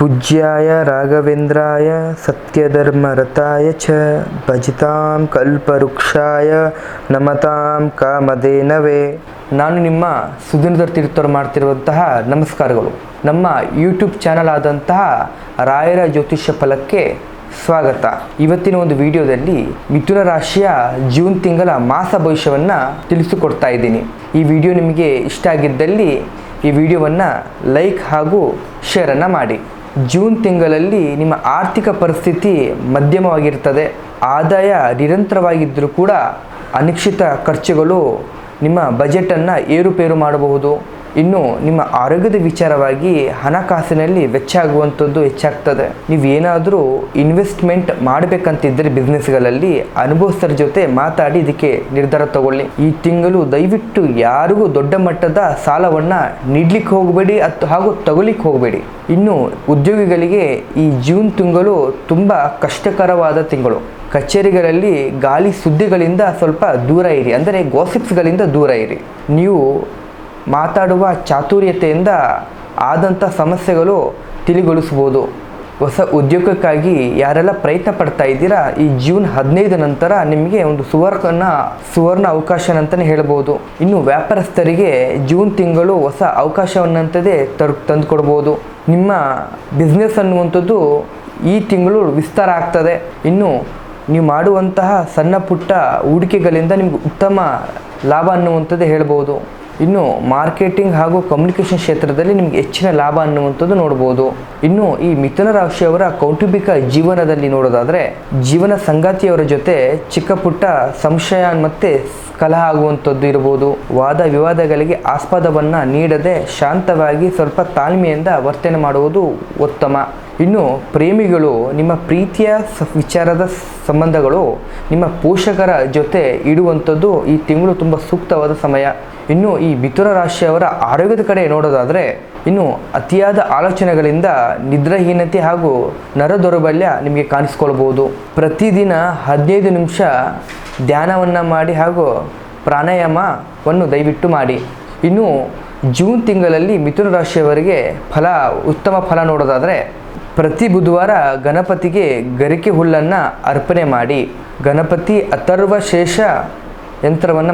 पूज्याय राघवेंद्राय सत्यधर्मरताय च भजतां कल्पवृक्षाय नमतां कामधेनवे। ನಾನು ನಿಮ್ಮ ಸುಧೀಂದ್ರ ತೀರ್ಥರು ಮಾಡ್ತಿರುವಂತಹ ನಮಸ್ಕಾರಗಳು. ನಮ್ಮ ಯೂಟ್ಯೂಬ್ ಚಾನಲ್ ಆದಂತಹ ರಾಯರ ಜ್ಯೋತಿಷ್ಯ ಫಲಕ್ಕೆ ಸ್ವಾಗತ. ಇವತ್ತಿನ ಒಂದು ವಿಡಿಯೋದಲ್ಲಿ ಮಿಥುನ ರಾಶಿಯ ಜೂನ್ ತಿಂಗಳ ಮಾಸ ಭವಿಷ್ಯವನ್ನು ತಿಳಿಸಿಕೊಡ್ತಾ ಇದ್ದೀನಿ. ಈ ವಿಡಿಯೋ ನಿಮಗೆ ಇಷ್ಟ ಆಗಿದ್ದಲ್ಲಿ ಈ ವಿಡಿಯೋವನ್ನು ಲೈಕ್ ಹಾಗೂ ಶೇರನ್ನು ಮಾಡಿ. ಜೂನ್ ತಿಂಗಳಲ್ಲಿ ನಿಮ್ಮ ಆರ್ಥಿಕ ಪರಿಸ್ಥಿತಿ ಮಧ್ಯಮವಾಗಿರ್ತದೆ. ಆದಾಯ ನಿರಂತರವಾಗಿದ್ದರೂ ಕೂಡ ಅನಿಶ್ಚಿತ ಖರ್ಚುಗಳು ನಿಮ್ಮ ಬಜೆಟನ್ನು ಏರುಪೇರು ಮಾಡಬಹುದು. ಇನ್ನು ನಿಮ್ಮ ಆರೋಗ್ಯದ ವಿಚಾರವಾಗಿ ಹಣಕಾಸಿನಲ್ಲಿ ವೆಚ್ಚ ಆಗುವಂಥದ್ದು ಹೆಚ್ಚಾಗ್ತದೆ. ನೀವೇನಾದರೂ ಇನ್ವೆಸ್ಟ್ಮೆಂಟ್ ಮಾಡಬೇಕಂತಿದ್ದರೆ ಬಿಸ್ನೆಸ್ಗಳಲ್ಲಿ ಅನುಭವಸ್ಥರ ಜೊತೆ ಮಾತಾಡಿ ಇದಕ್ಕೆ ನಿರ್ಧಾರ ತಗೊಳ್ಳಿ. ಈ ತಿಂಗಳು ದಯವಿಟ್ಟು ಯಾರಿಗೂ ದೊಡ್ಡ ಮಟ್ಟದ ಸಾಲವನ್ನು ನೀಡಲಿಕ್ಕೆ ಹೋಗಬೇಡಿ ಹಾಗೂ ತಗೊಳ್ಳಿಕ್ಕೆ ಹೋಗಬೇಡಿ. ಇನ್ನು ಉದ್ಯೋಗಿಗಳಿಗೆ ಈ ಜೂನ್ ತಿಂಗಳು ತುಂಬ ಕಷ್ಟಕರವಾದ ತಿಂಗಳು. ಕಚೇರಿಗಳಲ್ಲಿ ಗಾಳಿ ಸುದ್ದಿಗಳಿಂದ ಸ್ವಲ್ಪ ದೂರ ಇರಿ, ಅಂದರೆ ಗಾಸಿಪ್ಸ್ಗಳಿಂದ ದೂರ ಇರಿ. ನೀವು ಮಾತಾಡುವ ಚಾತುರ್ಯತೆಯಿಂದ ಆದಂಥ ಸಮಸ್ಯೆಗಳು ತಿಳಿಗೊಳಿಸ್ಬೋದು. ಹೊಸ ಉದ್ಯೋಗಕ್ಕಾಗಿ ಯಾರೆಲ್ಲ ಪ್ರಯತ್ನ ಪಡ್ತಾ ಇದ್ದೀರಾ, ಈ ಜೂನ್ 15 ನಂತರ ನಿಮಗೆ ಒಂದು ಸುವರ್ಣ ಅವಕಾಶ ಅಂತಲೇ ಹೇಳ್ಬೋದು. ಇನ್ನು ವ್ಯಾಪಾರಸ್ಥರಿಗೆ ಜೂನ್ ತಿಂಗಳು ಹೊಸ ಅವಕಾಶವನ್ನಂತದೇ ತಂದುಕೊಡ್ಬೋದು. ನಿಮ್ಮ ಬಿಸ್ನೆಸ್ ಅನ್ನುವಂಥದ್ದು ಈ ತಿಂಗಳು ವಿಸ್ತಾರ ಆಗ್ತದೆ. ಇನ್ನು ನೀವು ಮಾಡುವಂತಹ ಸಣ್ಣ ಪುಟ್ಟ ಹೂಡಿಕೆಗಳಿಂದ ನಿಮ್ಗೆ ಉತ್ತಮ ಲಾಭ ಅನ್ನುವಂಥದ್ದೇ ಹೇಳ್ಬೋದು. ಇನ್ನು ಮಾರ್ಕೆಟಿಂಗ್ ಹಾಗೂ ಕಮ್ಯುನಿಕೇಷನ್ ಕ್ಷೇತ್ರದಲ್ಲಿ ನಿಮಗೆ ಹೆಚ್ಚಿನ ಲಾಭ ಅನ್ನುವಂಥದ್ದು ನೋಡ್ಬೋದು. ಇನ್ನು ಈ ಮಿಥುನ ರಾಶಿಯವರ ಕೌಟುಂಬಿಕ ಜೀವನದಲ್ಲಿ ನೋಡೋದಾದರೆ ಜೀವನ ಸಂಗಾತಿಯವರ ಜೊತೆ ಚಿಕ್ಕ ಪುಟ್ಟ ಸಂಶಯ ಮತ್ತು ಕಲಹ ಆಗುವಂಥದ್ದು ಇರ್ಬೋದು. ವಾದ ವಿವಾದಗಳಿಗೆ ಆಸ್ಪದವನ್ನು ನೀಡದೆ ಶಾಂತವಾಗಿ ಸ್ವಲ್ಪ ತಾಳ್ಮೆಯಿಂದ ವರ್ತನೆ ಮಾಡುವುದು ಉತ್ತಮ. ಇನ್ನು ಪ್ರೇಮಿಗಳು ನಿಮ್ಮ ಪ್ರೀತಿಯ ವಿಚಾರದ ಸಂಬಂಧಗಳು ನಿಮ್ಮ ಪೋಷಕರ ಜೊತೆ ಇಡುವಂಥದ್ದು ಈ ತಿಂಗಳು ತುಂಬ ಸೂಕ್ತವಾದ ಸಮಯ. ಇನ್ನು ಈ ಮಿಥುನ ರಾಶಿಯವರ ಆರೋಗ್ಯದ ಕಡೆ ನೋಡೋದಾದರೆ ಇನ್ನು ಅತಿಯಾದ ಆಲೋಚನೆಗಳಿಂದ ನಿದ್ರಾಹೀನತೆ ಹಾಗೂ ನರದೌರ್ಬಲ್ಯ ನಿಮಗೆ ಕಾಣಿಸ್ಕೊಳ್ಬೋದು. ಪ್ರತಿದಿನ 15 ನಿಮಿಷ ಧ್ಯಾನವನ್ನು ಮಾಡಿ ಹಾಗೂ ಪ್ರಾಣಾಯಾಮವನ್ನು ದಯವಿಟ್ಟು ಮಾಡಿ. ಇನ್ನು ಜೂನ್ ತಿಂಗಳಲ್ಲಿ ಮಿಥುನ ರಾಶಿಯವರಿಗೆ ಉತ್ತಮ ಫಲ ನೋಡೋದಾದರೆ ಪ್ರತಿ ಬುಧವಾರ ಗಣಪತಿಗೆ ಗರಿಕೆ ಹುಲ್ಲನ್ನು ಅರ್ಪಣೆ ಮಾಡಿ. ಗಣಪತಿ ಅಥರ್ವಶೇಷ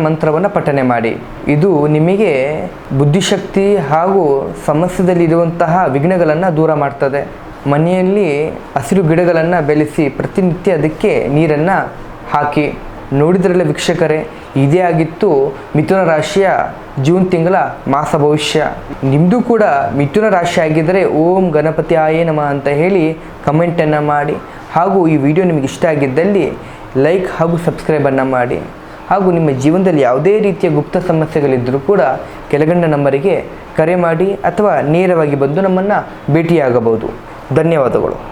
ಮಂತ್ರವನ್ನು ಪಠನೆ ಮಾಡಿ. ಇದು ನಿಮಗೆ ಬುದ್ಧಿಶಕ್ತಿ ಹಾಗೂ ಸಮಸ್ಯೆದಲ್ಲಿರುವಂತಹ ವಿಘ್ನಗಳನ್ನು ದೂರ ಮಾಡ್ತದೆ. ಮನೆಯಲ್ಲಿ ಹಸಿರು ಗಿಡಗಳನ್ನು ಬೆಳೆಸಿ ಪ್ರತಿನಿತ್ಯ ಅದಕ್ಕೆ ನೀರನ್ನು ಹಾಕಿ. ನೋಡಿದ್ರಲ್ಲ ವೀಕ್ಷಕರೇ, ಇದೇ ಆಗಿತ್ತು ಮಿಥುನ ರಾಶಿಯ ಜೂನ್ ತಿಂಗಳ ಮಾಸ ಭವಿಷ್ಯ. ನಿಮ್ಮದು ಕೂಡ ಮಿಥುನ ರಾಶಿ ಆಗಿದ್ದರೆ ಓಂ ಗಣಪತಿ ಆಯೇ ನಮಃ ಅಂತ ಹೇಳಿ ಕಮೆಂಟನ್ನು ಮಾಡಿ. ಹಾಗೂ ಈ ವಿಡಿಯೋ ನಿಮಗೆ ಇಷ್ಟ ಆಗಿದ್ದಲ್ಲಿ ಲೈಕ್ ಹಾಗೂ ಸಬ್ಸ್ಕ್ರೈಬನ್ನು ಮಾಡಿ. ಹಾಗೂ ನಿಮ್ಮ ಜೀವನದಲ್ಲಿ ಯಾವುದೇ ರೀತಿಯ ಗುಪ್ತ ಸಮಸ್ಯೆಗಳಿದ್ದರೂ ಕೂಡ ಕೆಳಗಂಡ ನಂಬರಿಗೆ ಕರೆ ಮಾಡಿ ಅಥವಾ ನೇರವಾಗಿ ಬಂದು ನಮ್ಮನ್ನು ಭೇಟಿಯಾಗಬಹುದು. ಧನ್ಯವಾದಗಳು.